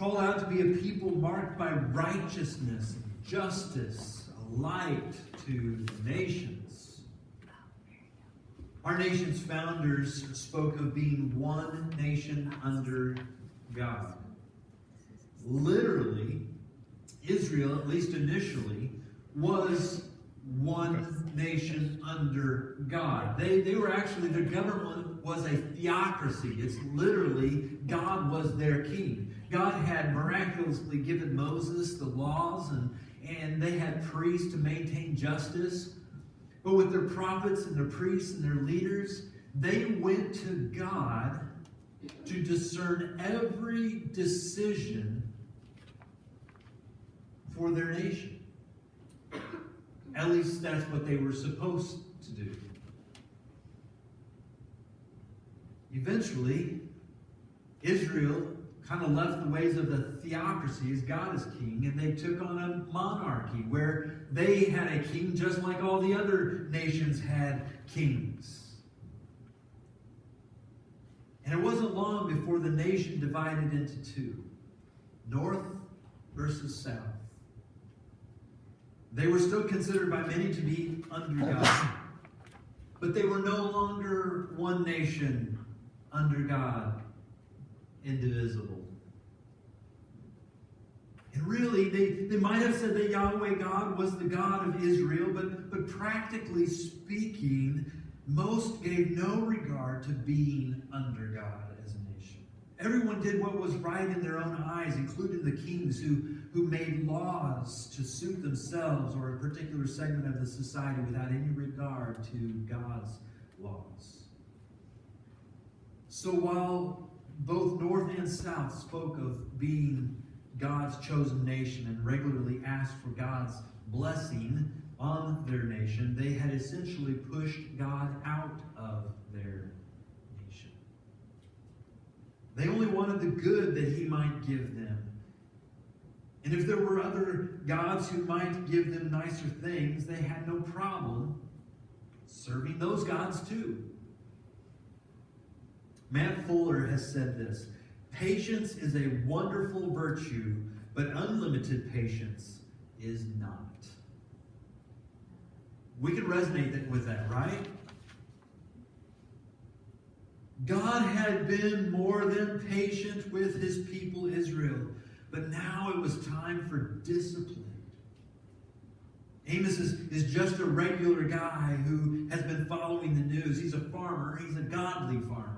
call out to be a people marked by righteousness and justice, a light to the nations. Our nation's founders spoke of being one nation under God. Literally, Israel, at least initially, was one nation under God. They were actually, their government was a theocracy. It's literally, God was their king. God had miraculously given Moses the laws, and they had priests to maintain justice. But with their prophets and their priests and their leaders, they went to God to discern every decision for their nation. At least that's what they were supposed to do. Eventually, Israel kind of left the ways of the theocracy as God is king, and they took on a monarchy where they had a king just like all the other nations had kings. And it wasn't long before the nation divided into two, north versus south. They were still considered by many to be under God, but they were no longer one nation under God, indivisible. And really, they might have said that Yahweh God was the God of Israel, but practically speaking, most gave no regard to being under God as a nation. Everyone did what was right in their own eyes, including the kings who made laws to suit themselves or a particular segment of the society without any regard to God's laws. So while both North and South spoke of being God's chosen nation and regularly asked for God's blessing on their nation, they had essentially pushed God out of their nation. They only wanted the good that He might give them. And if there were other gods who might give them nicer things, they had no problem serving those gods too. Matt Fuller has said this: patience is a wonderful virtue, but unlimited patience is not. We can resonate with that, right? God had been more than patient with His people Israel, but now it was time for discipline. Amos is just a regular guy who has been following the news. He's a farmer. He's a godly farmer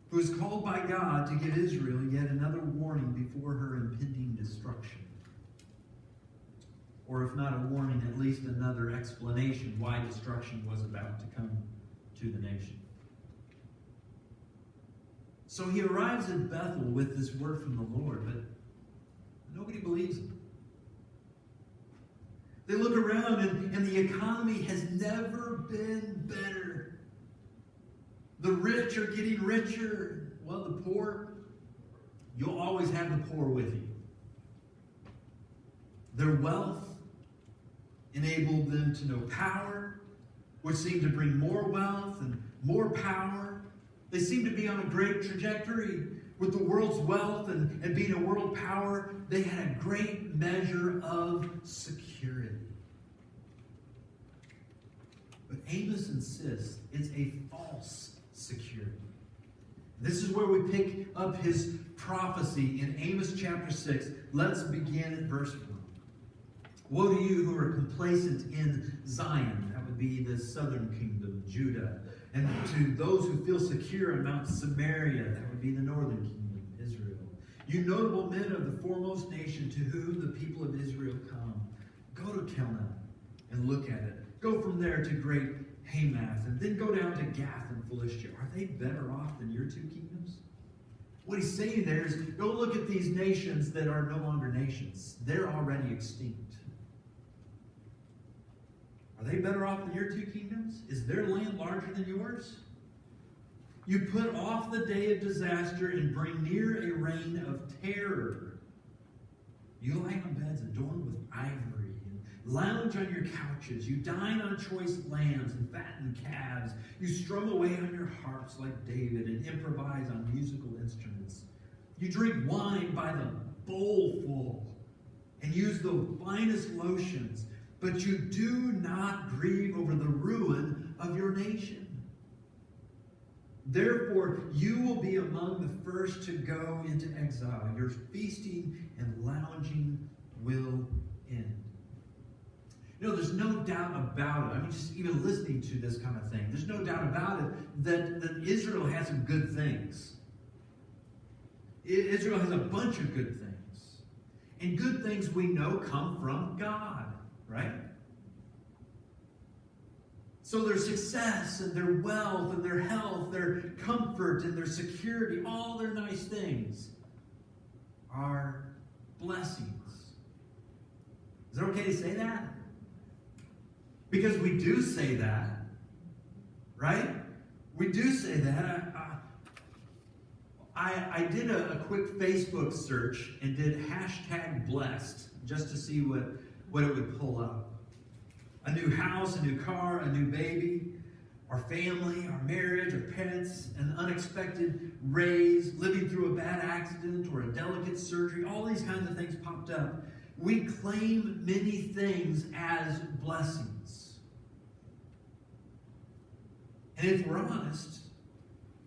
who is called by God to give Israel yet another warning before her impending destruction. Or if not a warning, at least another explanation why destruction was about to come to the nation. So he arrives in Bethel with this word from the Lord, but nobody believes him. They look around and the economy has never been better. The rich are getting richer. Well, the poor, you'll always have the poor with you. Their wealth enabled them to know power, which seemed to bring more wealth and more power. They seemed to be on a great trajectory. With the world's wealth and being a world power, they had a great measure of security. But Amos insists it's a false security. This is where we pick up his prophecy in Amos chapter 6. Let's begin at verse 1. Woe to you who are complacent in Zion. That would be the southern kingdom, Judah. And to those who feel secure in Mount Samaria, that would be the northern kingdom, Israel. You notable men of the foremost nation to whom the people of Israel come. Go to Kelna and look at it. Go from there to great Hamath, and then go down to Gath and Philistia. Are they better off than your two kingdoms? What he's saying there is, go look at these nations that are no longer nations. They're already extinct. Are they better off than your two kingdoms? Is their land larger than yours? You put off the day of disaster and bring near a reign of terror. You lie on beds adorned with ivory and lounge on your couches. You dine on choice lambs and fattened calves. You strum away on your harps like David and improvise on musical instruments. You drink wine by the bowlful and use the finest lotions, but you do not grieve over the ruin of your nation. Therefore, you will be among the first to go into exile. Your feasting and lounging will end. You know, there's no doubt about it. I mean, just even listening to this kind of thing, there's no doubt about it that Israel has some good things. Israel has a bunch of good things. And good things we know come from God, right? So their success and their wealth and their health, their comfort and their security, all their nice things are blessings. Is it okay to say that? Because we do say that, right? We do say that. I did a quick Facebook search and did #blessed just to see what it would pull up. A new house, a new car, a new baby, our family, our marriage, our pets, an unexpected raise, living through a bad accident or a delicate surgery. All these kinds of things popped up. We claim many things as blessings. And if we're honest,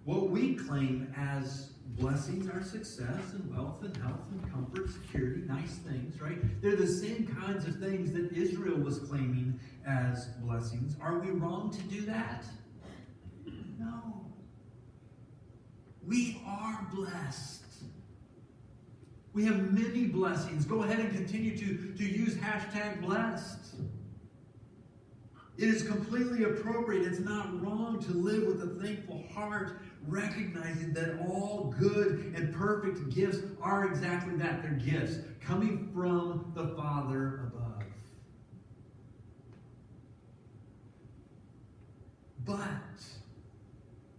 what we claim as blessings are success and wealth and health and comfort, security, nice things, right? They're the same kinds of things that Israel was claiming as blessings. Are we wrong to do that? No. We are blessed. We have many blessings. Go ahead and continue to use #blessed. It is completely appropriate. It's not wrong to live with a thankful heart, recognizing that all good and perfect gifts are exactly that. They're gifts coming from the Father above. But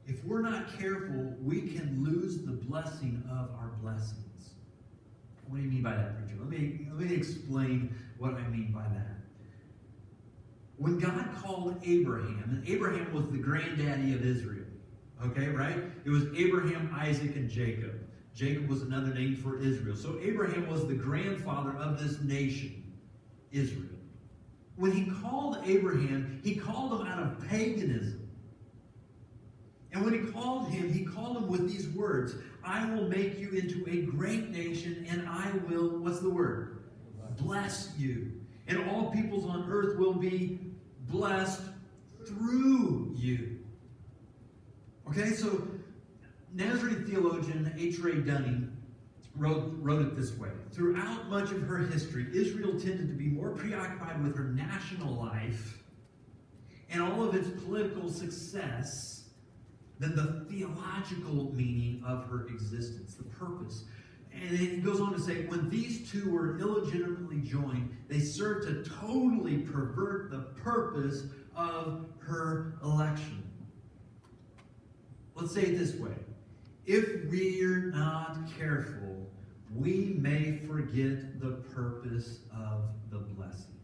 if we're not careful, we can lose the blessing of our blessings. What do you mean by that, preacher? Let me explain what I mean by that. When God called Abraham, and Abraham was the granddaddy of Israel, okay, right? It was Abraham, Isaac, and Jacob. Jacob was another name for Israel. So Abraham was the grandfather of this nation, Israel. When he called Abraham, he called him out of paganism. And when he called him with these words, I will make you into a great nation, and I will, what's the word? Bless you. And all peoples on earth will be blessed through you. Okay, so Nazarene theologian H. Ray Dunning wrote it this way. Throughout much of her history, Israel tended to be more preoccupied with her national life and all of its political success than the theological meaning of her existence, the purpose. And he goes on to say, when these two were illegitimately joined, they served to totally pervert the purpose of her election. Let's say it this way. If we're not careful, we may forget the purpose of the blessing.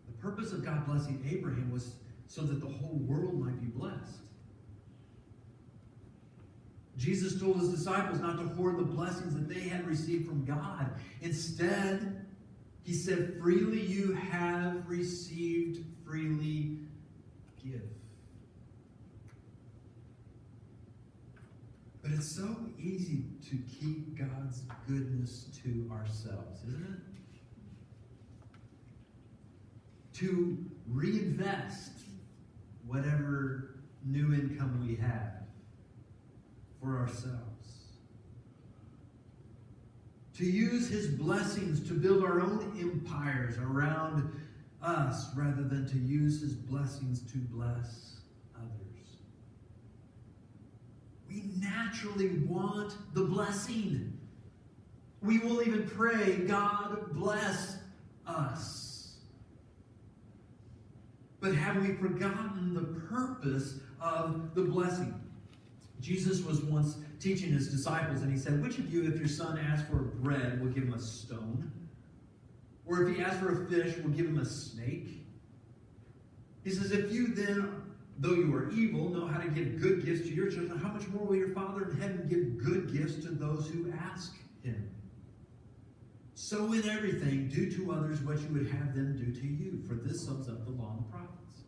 The purpose of God blessing Abraham was so that the whole world might be blessed. Jesus told his disciples not to hoard the blessings that they had received from God. Instead, he said, freely you have received, freely give. But it's so easy to keep God's goodness to ourselves, isn't it? To reinvest whatever new income we have for ourselves. To use his blessings to build our own empires around us rather than to use his blessings to bless others. We naturally want the blessing. We will even pray, God bless us. But have we forgotten the purpose of the blessing? Jesus was once teaching his disciples, and he said, which of you, if your son asks for bread, will give him a stone? Or if he asks for a fish, will give him a snake? He says, if you then, though you are evil, know how to give good gifts to your children, how much more will your Father in heaven give good gifts to those who ask him? So in everything, do to others what you would have them do to you, for this sums up the law and the prophets.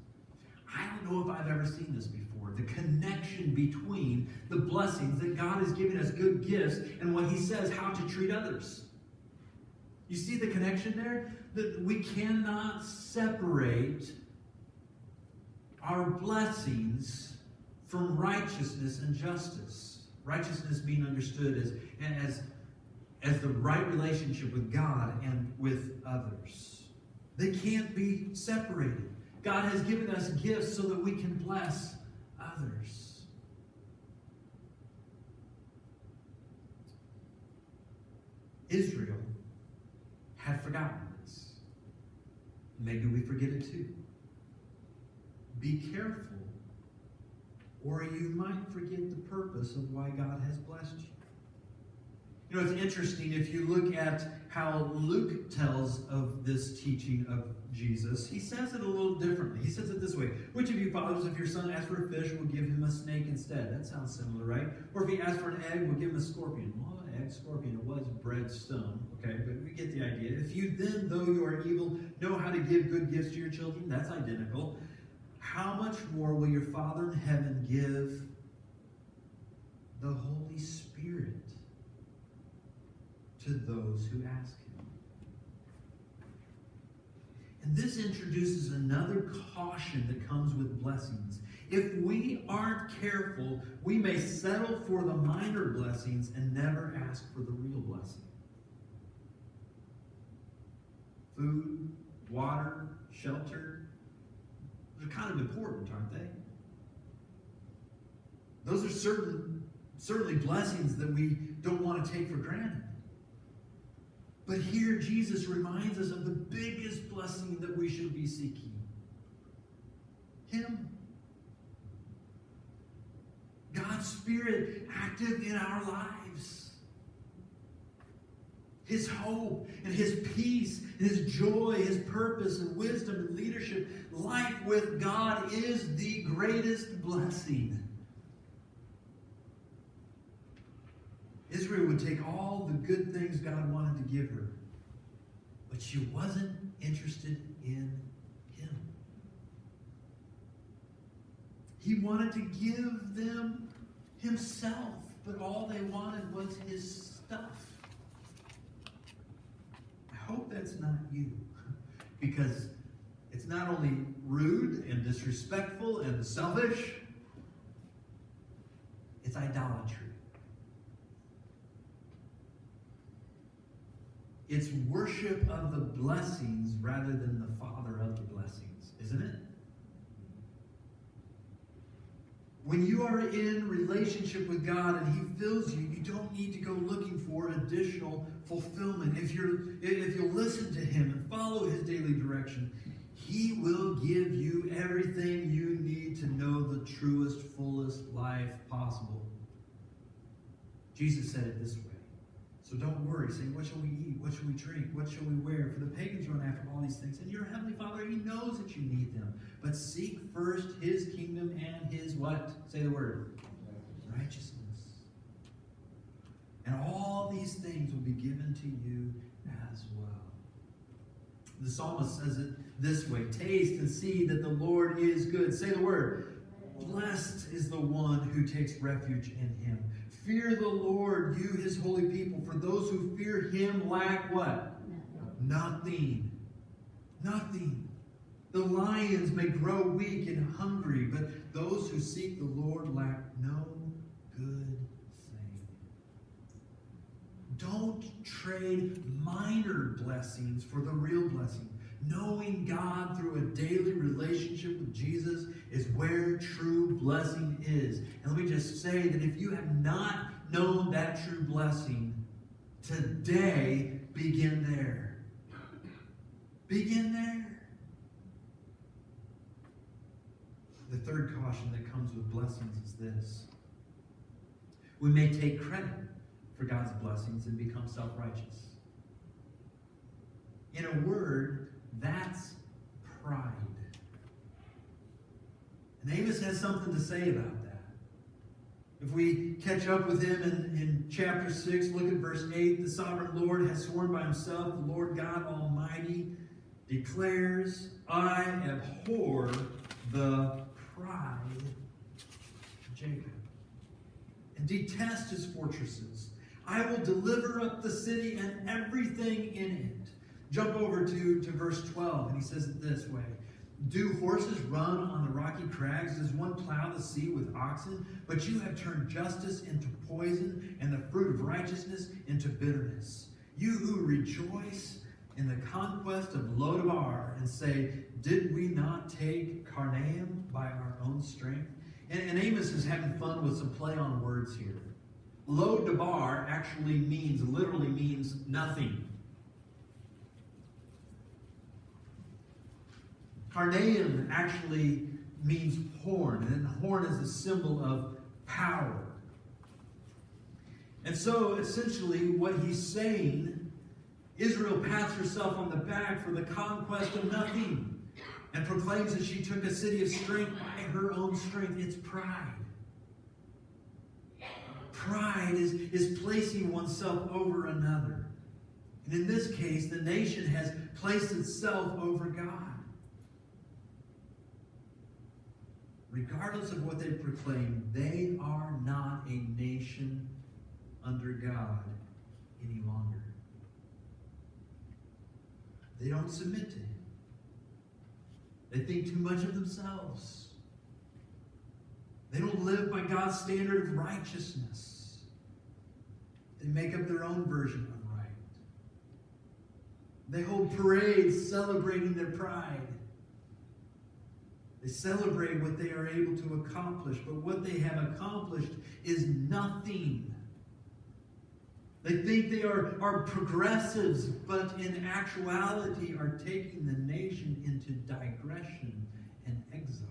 I don't know if I've ever seen this before, the connection between the blessings that God has given us good gifts and what he says how to treat others. You see the connection there? That we cannot separate our blessings from righteousness and justice. Righteousness being understood as the right relationship with God and with others. They can't be separated. God has given us gifts so that we can bless others. Israel had forgotten this. Maybe we forget it too. Be careful, or you might forget the purpose of why God has blessed you. You know, it's interesting if you look at how Luke tells of this teaching of Jesus. He says it a little differently. He says it this way: which of you fathers, if your son asks for a fish, will give him a snake instead? That sounds similar, right? Or if he asks for an egg, will give him a scorpion. Well, egg, scorpion, it was bread, stone. Okay, but we get the idea. If you then, though you are evil, know how to give good gifts to your children, that's identical. How much more will your Father in heaven give the Holy Spirit to those who ask him? And this introduces another caution that comes with blessings. If we aren't careful, we may settle for the minor blessings and never ask for the real blessing. Food, water, shelter, they're kind of important, aren't they? Those are certainly blessings that we don't want to take for granted. But here Jesus reminds us of the biggest blessing that we should be seeking. Him. God's Spirit active in our lives. His hope and his peace, his joy, his purpose and wisdom and leadership. Life with God is the greatest blessing. Israel would take all the good things God wanted to give her, but she wasn't interested in him. He wanted to give them himself, but all they wanted was his stuff. I hope that's not you, because it's not only rude and disrespectful and selfish, it's idolatry. It's worship of the blessings rather than the Father of the blessings, isn't it? When you are in relationship with God and he fills you, you don't need to go looking for additional fulfillment. If you'll listen to him and follow his daily direction, he will give you everything you need to know the truest, fullest life possible. Jesus said it this way. So don't worry, saying, what shall we eat? What shall we drink? What shall we wear? For the pagans run after all these things. And your heavenly Father, he knows that you need them. But seek first his kingdom and his what? Say the word. Righteousness. And all these things will be given to you as well. The psalmist says it this way: taste and see that the Lord is good. Say the word. Blessed is the one who takes refuge in him. Fear the Lord, you his holy people, for those who fear him lack what? Nothing. Nothing. The lions may grow weak and hungry, but those who seek the Lord lack no good thing. Don't trade minor blessings for the real blessing. Knowing God through a daily relationship with Jesus is where true blessing is. And let me just say that if you have not known that true blessing, today begin there. Begin there. The third caution that comes with blessings is this: we may take credit for God's blessings and become self-righteous. In a word, that's pride. And Amos has something to say about that. If we catch up with him in chapter 6, look at verse 8. The sovereign Lord has sworn by himself, the Lord God Almighty declares, I abhor the pride of Jacob and detest his fortresses. I will deliver up the city and everything in it. Jump over to verse 12, and he says it this way. Do horses run on the rocky crags? Does one plow the sea with oxen? But you have turned justice into poison and the fruit of righteousness into bitterness. You who rejoice in the conquest of Lodabar and say, did we not take Karnaim by our own strength? And Amos is having fun with some play on words here. Lodabar actually literally means nothing. Karnaim actually means horn, and horn is a symbol of power. And so, essentially, what he's saying, Israel pats herself on the back for the conquest of nothing and proclaims that she took a city of strength by her own strength. It's pride. Pride is placing oneself over another. And in this case, the nation has placed itself over God. Regardless of what they proclaim, they are not a nation under God any longer. They don't submit to him. They think too much of themselves. They don't live by God's standard of righteousness. They make up their own version of right. They hold parades celebrating their pride. They celebrate what they are able to accomplish, but what they have accomplished is nothing. They think they are progressives, but in actuality are taking the nation into digression and exile.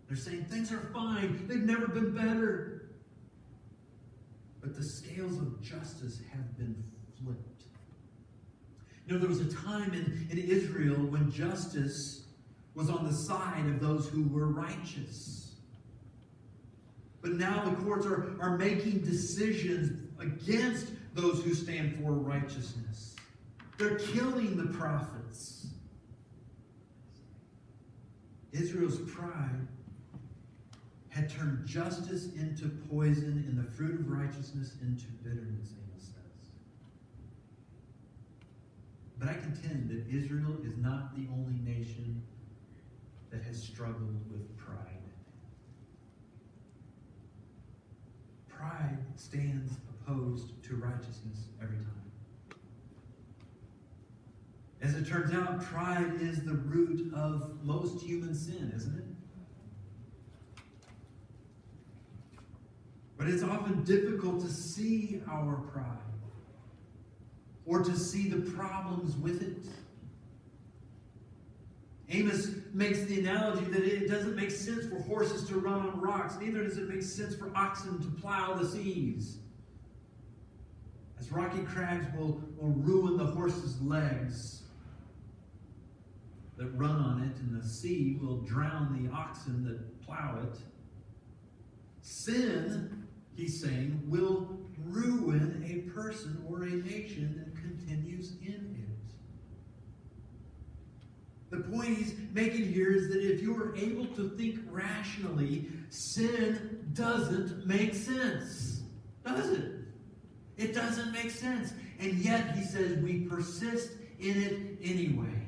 They're saying things are fine. They've never been better. But the scales of justice have been flipped. You know, there was a time in Israel when justice was on the side of those who were righteous. But now the courts are making decisions against those who stand for righteousness. They're killing the prophets. Israel's pride had turned justice into poison and the fruit of righteousness into bitterness, Amos says. But I contend that Israel is not the only nation that has struggled with pride. Pride stands opposed to righteousness every time. As it turns out, pride is the root of most human sin, isn't it? But it's often difficult to see our pride or to see the problems with it. Amos makes the analogy that it doesn't make sense for horses to run on rocks. Neither does it make sense for oxen to plow the seas. As rocky crags will ruin the horse's legs that run on it, and the sea will drown the oxen that plow it. Sin, he's saying, will ruin a person or a nation that continues in it. The point he's making here is that if you are able to think rationally, sin doesn't make sense. Does it? It doesn't make sense. And yet, he says, we persist in it anyway.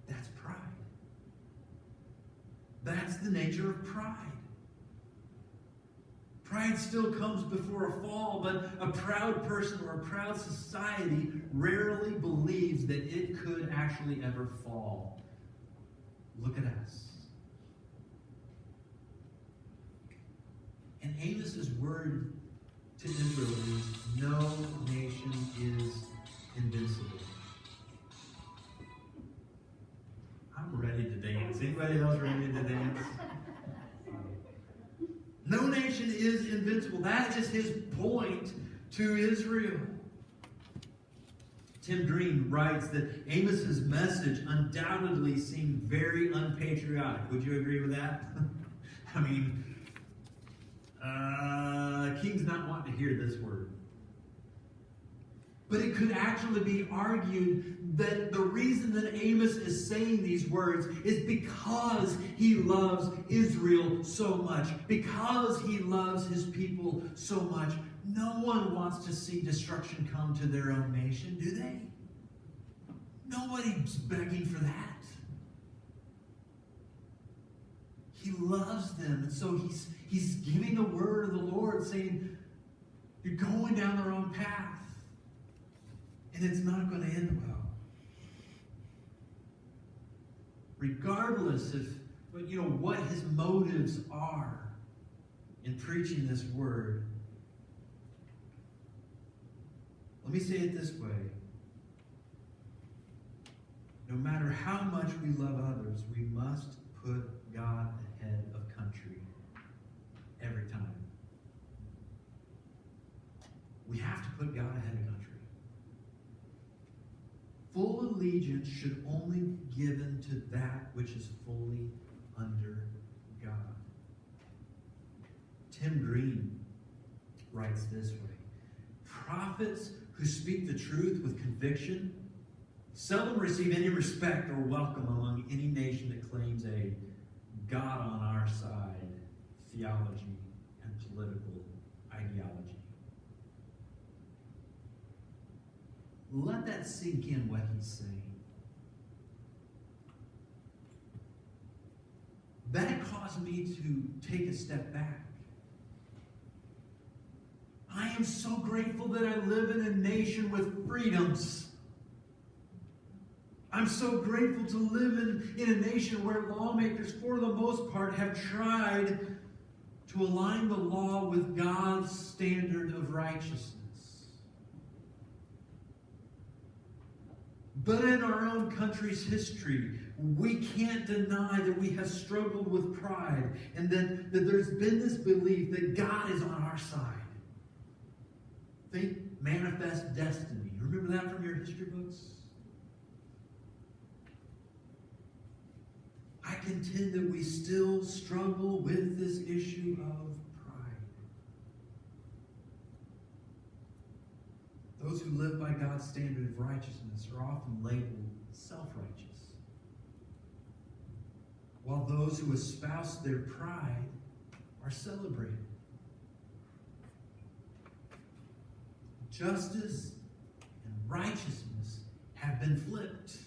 That's pride. That's the nature of pride. Pride still comes before a fall, but a proud person or a proud society rarely believes that it could actually ever fall. Look at us. And Amos's word to Israel is, no nation is invincible. I'm ready to dance. Anybody else ready to dance? No nation is invincible. That is his point to Israel. Tim Green writes that Amos's message undoubtedly seemed very unpatriotic. Would you agree with that? I mean, king's not wanting to hear this word. But it could actually be argued that the reason that Amos is saying these words is because he loves Israel so much, because he loves his people so much. No one wants to see destruction come to their own nation, do they? Nobody's begging for that. He loves them, and so he's giving the word of the Lord, saying, you're going down the wrong path. And it's not going to end well. Regardless of what his motives are in preaching this word. Let me say it this way. No matter how much we love others, we must put God ahead of country every time. We have to put God ahead of country. Full allegiance should only be given to that which is fully under God. Tim Green writes this way: prophets who speak the truth with conviction seldom receive any respect or welcome among any nation that claims a God on our side theology and political ideology. Let that sink in, what he's saying. That caused me to take a step back. I am so grateful that I live in a nation with freedoms. I'm so grateful to live in a nation where lawmakers, for the most part, have tried to align the law with God's standard of righteousness. But in our own country's history, we can't deny that we have struggled with pride and that there's been this belief that God is on our side. Think manifest destiny. Remember that from your history books? I contend that we still struggle with this issue of pride. Those who live by God's standard of righteousness are often labeled self-righteous, while those who espouse their pride are celebrated. Justice and righteousness have been flipped.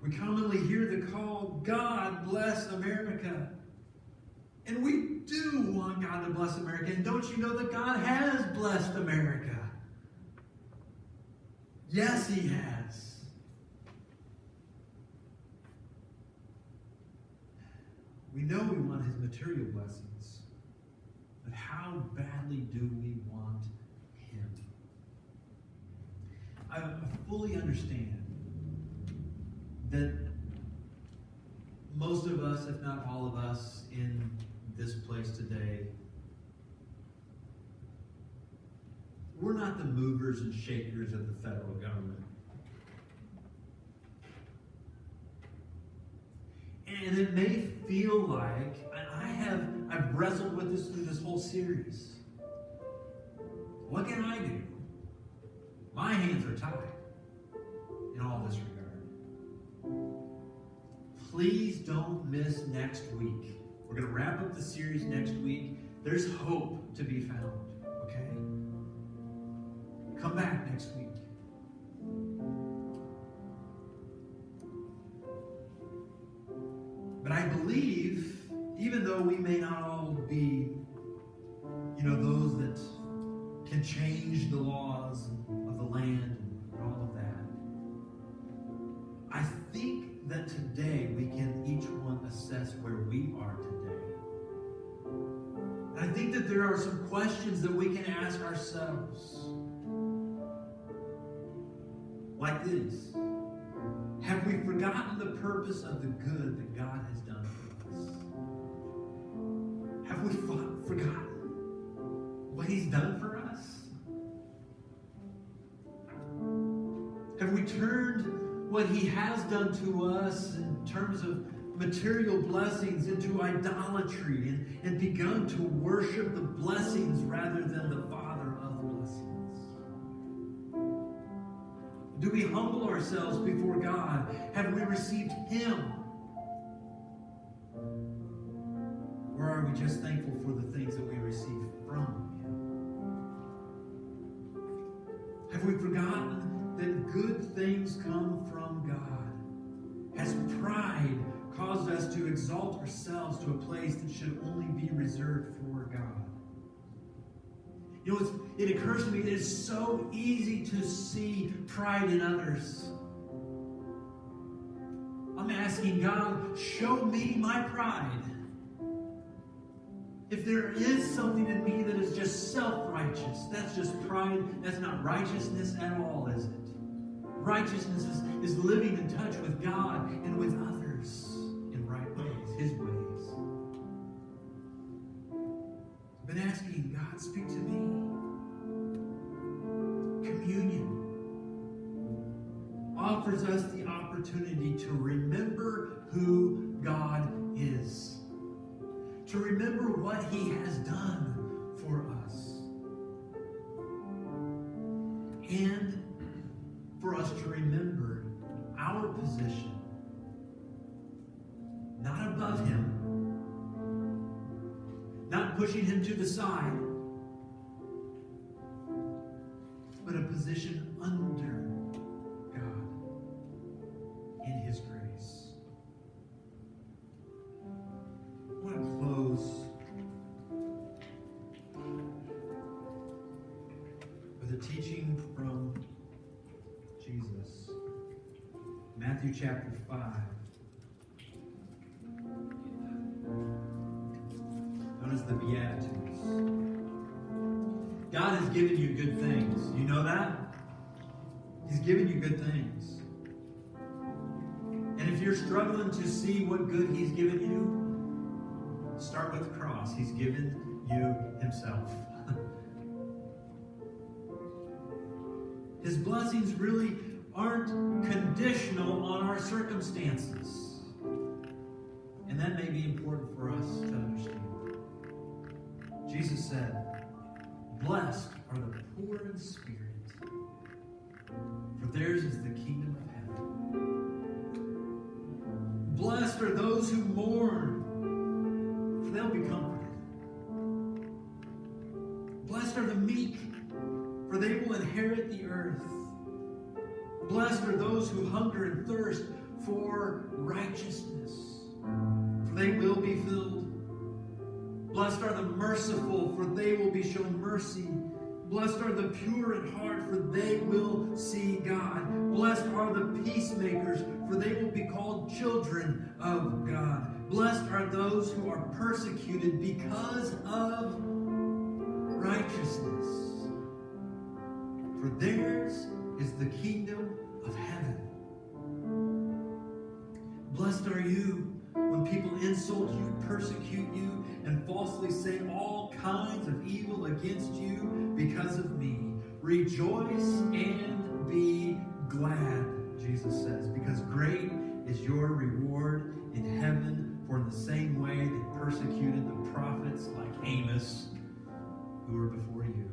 We commonly hear the call, God bless America. And we do want God to bless America. And don't you know that God has blessed America? Yes, He has. We know we want His material blessings. But how badly do we want Him? I fully understand that most of us, if not all of us, in this place today, we're not the movers and shakers of the federal government. And it may feel like, I've wrestled with this through this whole series. What can I do? My hands are tied in all this regard. Please don't miss next week. We're going to wrap up the series next week. There's hope to be found, okay? Come back next week. But I believe, even though we may not all be, those that can change the laws of the land and all of that, I think that today we can each one assess where we are today. And I think that there are some questions that we can ask ourselves. Like this: have we forgotten the purpose of the good that God has done for us? Have we forgotten what He's done for us? Have we turned what he has done to us in terms of material blessings into idolatry and begun to worship the blessings rather than the Father of blessings? Do we humble ourselves before God? Have we received him? Or are we just thankful for the things that we receive from him? Have we forgotten that good things come from God? Has pride caused us to exalt ourselves to a place that should only be reserved for God? You know, it occurs to me that it's so easy to see pride in others. I'm asking God, show me my pride. If there is something in me that is just self-righteous, that's just pride. That's not righteousness at all, is it? Righteousness is living in touch with God and with others in right ways, his ways. I've been asking God, speak to me. Communion offers us the opportunity to remember who God is. To remember what he has done for us. And for us to remember our position, not above him, not pushing him to the side, but a position under God in his grace. I want to close with a teaching from Jesus. Matthew chapter 5. Known as the Beatitudes. God has given you good things. You know that? He's given you good things. And if you're struggling to see what good he's given you, start with the cross. He's given you himself. His blessings really aren't conditional on our circumstances. And that may be important for us to understand. Jesus said, "Blessed are the poor in spirit, for theirs is the kingdom of heaven. Blessed are those who mourn, for they'll be comforted. Blessed are the meek, for they will inherit the earth. Blessed are those who hunger and thirst for righteousness, for they will be filled. Blessed are the merciful, for they will be shown mercy. Blessed are the pure in heart, for they will see God. Blessed are the peacemakers, for they will be called children of God. Blessed are those who are persecuted because of righteousness, for theirs is the kingdom of heaven. Blessed are you when people insult you, persecute you, and falsely say all kinds of evil against you because of me. Rejoice and be glad, Jesus says, because great is your reward in heaven, for in the same way they persecuted the prophets like Amos who were before you.